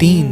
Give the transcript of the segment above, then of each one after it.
3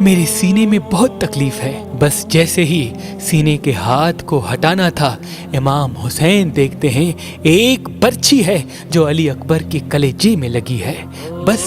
میرے سینے میں بہت تکلیف ہے۔ بس جیسے ہی سینے کے ہاتھ کو ہٹانا تھا، امام حسین دیکھتے ہیں ایک برچھی ہے جو علی اکبر کے کلیجے میں لگی ہے۔ بس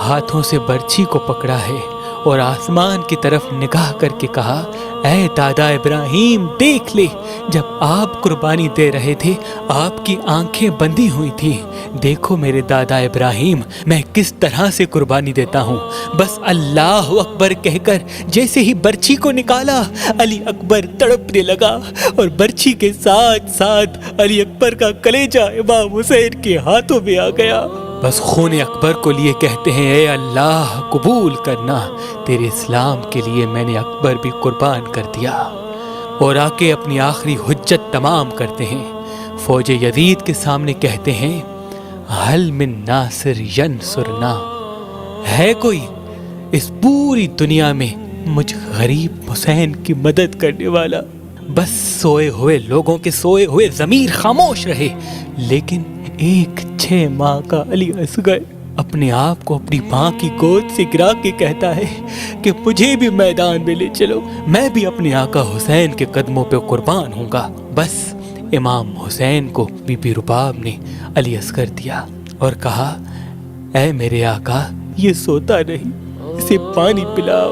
ہاتھوں سے برچھی کو پکڑا ہے اور آسمان کی طرف نگاہ کر کے کہا، اے دادا ابراہیم دیکھ لے، جب آپ قربانی دے رہے تھے آپ کی آنکھیں بندی ہوئی تھی، دیکھو میرے دادا ابراہیم میں کس طرح سے قربانی دیتا ہوں۔ بس اللہ اکبر کہہ کر جیسے ہی برچھی کو نکالا، علی اکبر تڑپنے لگا اور برچھی کے ساتھ ساتھ علی اکبر کا کلیجہ امام حسین کے ہاتھوں میں آ گیا۔ بس خون اکبر کو لیے کہتے ہیں، اے اللہ قبول کرنا، تیرے اسلام کے لیے میں نے اکبر بھی قربان کر دیا۔ اور آ کے اپنی آخری حجت تمام کرتے ہیں۔ فوج یزید کے سامنے کہتے ہیں، حل من ناصر ینصرنا، ہے کوئی اس پوری دنیا میں مجھ غریب حسین کی مدد کرنے والا؟ بس سوئے ہوئے لوگوں کے سوئے ہوئے ضمیر خاموش رہے، لیکن ایک 6 ماہ کا علی اصغر اپنے آپ کو اپنی ماں کی گود سے گرا کے کہتا ہے کہ مجھے بھی میدان میں لے چلو، میں بھی اپنے آقا حسین کے قدموں پہ قربان ہوں گا۔ بس امام حسین کو بی بی رباب نے علی اصغر دیا اور کہا، اے میرے آقا یہ سوتا نہیں، اسے پانی پلاؤ۔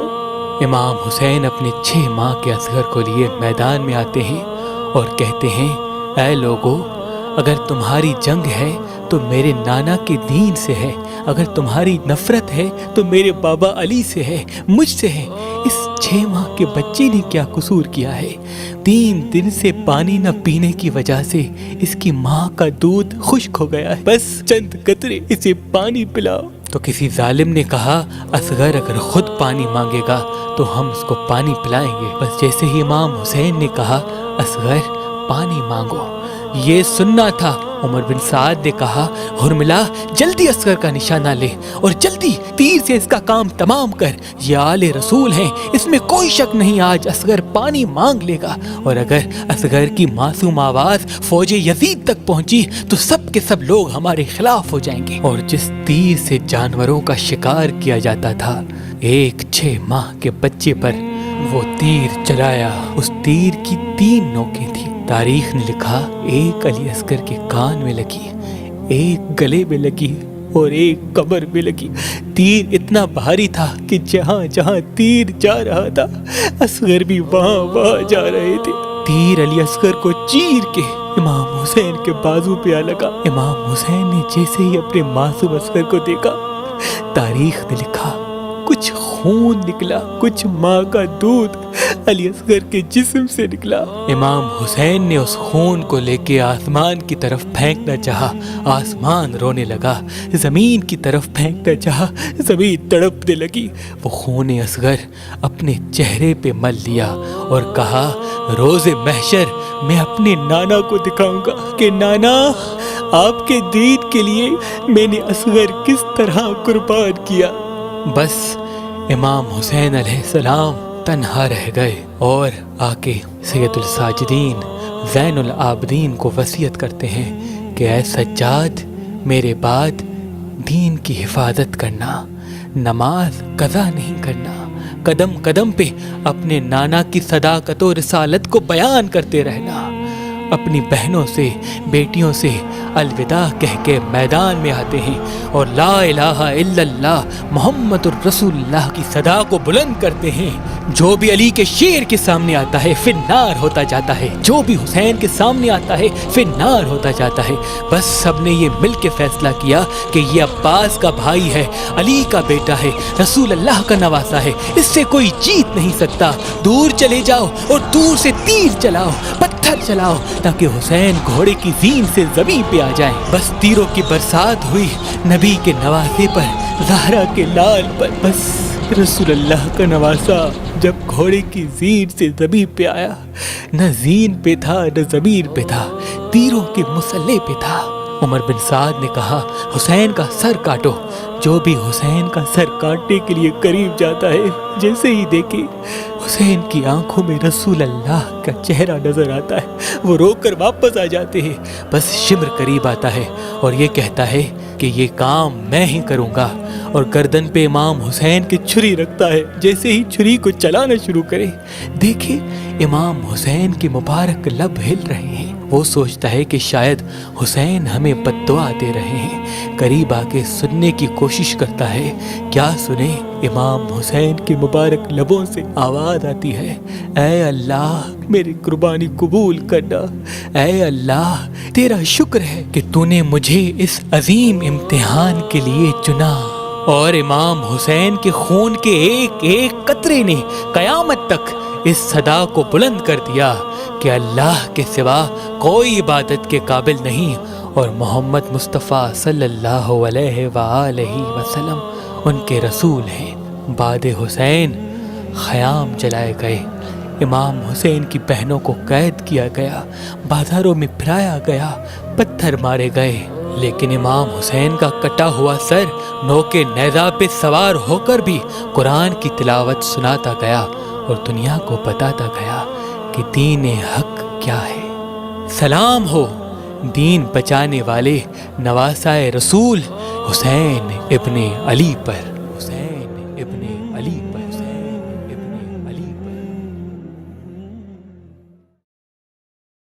امام حسین اپنے 6 ماہ کے اصغر کو لیے میدان میں آتے ہیں اور کہتے ہیں، اے لوگو، اگر تمہاری جنگ ہے تو میرے نانا کے دین سے ہے، اگر تمہاری نفرت ہے تو میرے بابا علی سے ہے، مجھ سے ہے۔ اس 6 ماہ کے بچے نے کیا قصور کیا ہے؟ 3 دن سے پانی نہ پینے کی وجہ سے اس کی ماں کا دودھ خشک ہو گیا ہے، بس چند قطرے اسے پانی پلاؤ۔ تو کسی ظالم نے کہا، اصغر اگر خود پانی مانگے گا تو ہم اس کو پانی پلائیں گے۔ بس جیسے ہی امام حسین نے کہا، اصغر پانی مانگو، یہ سننا تھا، عمر بن سعد نے کہا، حرملہ جلدی اصغر کا نشانہ لے اور جلدی تیر سے اس کا کام تمام کر، یہ آل رسول ہیں، اس میں کوئی شک نہیں آج اصغر پانی مانگ لے گا۔ اور اگر اصغر کی معصوم آواز فوج یزید تک پہنچی تو سب کے سب لوگ ہمارے خلاف ہو جائیں گے۔ اور جس تیر سے جانوروں کا شکار کیا جاتا تھا، ایک 6 ماہ کے بچے پر وہ تیر چلایا، اس تیر کی 3 نوکیں تھیں۔ تاریخ نے لکھا، ایک علی اصغر کے کان میں لگی، ایک گلے میں لگی اور ایک کمر میں لگی۔ تیر اتنا بھاری تھا کہ جہاں جہاں تیر جا رہا تھا اصغر بھی وہاں جا رہے تھے۔ تیر علی اصغر کو چیر کے امام حسین کے بازو پہ آ لگا۔ امام حسین نے جیسے ہی اپنے معصوم اصغر کو دیکھا، تاریخ نے لکھا کچھ خون نکلا، کچھ ماں کا دودھ علی اصغر کے جسم سے نکلا۔ امام حسین نے اس خون کو لے کے آسمان کی طرف پھینکنا چاہا، آسمان رونے لگا، زمین کی طرف پھینکنا چاہا، زمین تڑپنے لگی۔ وہ خون اصغر اپنے چہرے پہ مل لیا اور کہا، روز محشر میں اپنے نانا کو دکھاؤں گا کہ نانا، آپ کے دین کے لیے میں نے اصغر کس طرح قربان کیا۔ بس امام حسین علیہ السلام تنہا رہ گئے اور آ کے سید الساجدین زین العابدین کو وصیت کرتے ہیں کہ اے سجاد، میرے بعد دین کی حفاظت کرنا، نماز قضا نہیں کرنا، قدم قدم پہ اپنے نانا کی صداقت و رسالت کو بیان کرتے رہنا۔ اپنی بہنوں سے، بیٹیوں سے الوداع کہہ کے میدان میں آتے ہیں اور لا الہ الا اللہ محمد الرسول اللہ کی صدا کو بلند کرتے ہیں۔ جو بھی علی کے شیر کے سامنے آتا ہے فی النار ہوتا جاتا ہے، جو بھی حسین کے سامنے آتا ہے فی النار ہوتا جاتا ہے۔ بس سب نے یہ مل کے فیصلہ کیا کہ یہ عباس کا بھائی ہے، علی کا بیٹا ہے، رسول اللہ کا نواسا ہے، اس سے کوئی جیت نہیں سکتا۔ دور چلے جاؤ اور دور سے تیر چلاؤ، پتھر چلاؤ، تاکہ حسین گھوڑے کی زین سے زمین پہ آ جائیں۔ بس تیروں کی برسات ہوئی نبی کے نواسے پر، زہرا کے لال پر۔ بس رسول اللہ کا نواسا جب گھوڑے کی زین سے زمین پہ آیا، نہ زین پہ تھا نہ زمین پہ تھا، تیروں کے مسلح پہ تھا۔ عمر بن سعد نے کہا، حسین کا سر کاٹو۔ جو بھی حسین کا سر کاٹنے کے لیے قریب جاتا ہے، جیسے ہی دیکھے حسین کی آنکھوں میں رسول اللہ کا چہرہ نظر آتا ہے، وہ رو کر واپس آ جاتے ہیں۔ بس شمر قریب آتا ہے اور یہ کہتا ہے کہ یہ کام میں ہی کروں گا اور گردن پہ امام حسین کی چھری رکھتا ہے۔ جیسے ہی چھری کو چلانا شروع کرے، دیکھے امام حسین کے مبارک لب ہل رہے ہیں۔ وہ سوچتا ہے کہ شاید حسین ہمیں بد دعا دے رہے ہیں۔ قریب آ کے سننے کی کوشش کرتا ہے، کیا سنے؟ امام حسین کے مبارک لبوں سے آواز آتی ہے، اے اللہ میری قربانی قبول کرنا، اے اللہ تیرا شکر ہے کہ تو نے مجھے اس عظیم امتحان کے لیے چنا۔ اور امام حسین کے خون کے ایک ایک قطرے نے قیامت تک اس صدا کو بلند کر دیا کہ اللہ کے سوا کوئی عبادت کے قابل نہیں، اور محمد مصطفیٰ صلی اللہ علیہ وآلہ وسلم ان کے رسول ہیں۔ بعد حسین خیام جلائے گئے، امام حسین کی بہنوں کو قید کیا گیا، بازاروں میں پھرایا گیا، پتھر مارے گئے، لیکن امام حسین کا کٹا ہوا سر نوکے نیزہ پہ سوار ہو کر بھی قرآن کی تلاوت سناتا گیا اور دنیا کو بتاتا گیا کہ دین حق کیا ہے۔ سلام ہو دین بچانے والے نواسائے رسول حسین ابن علی پر۔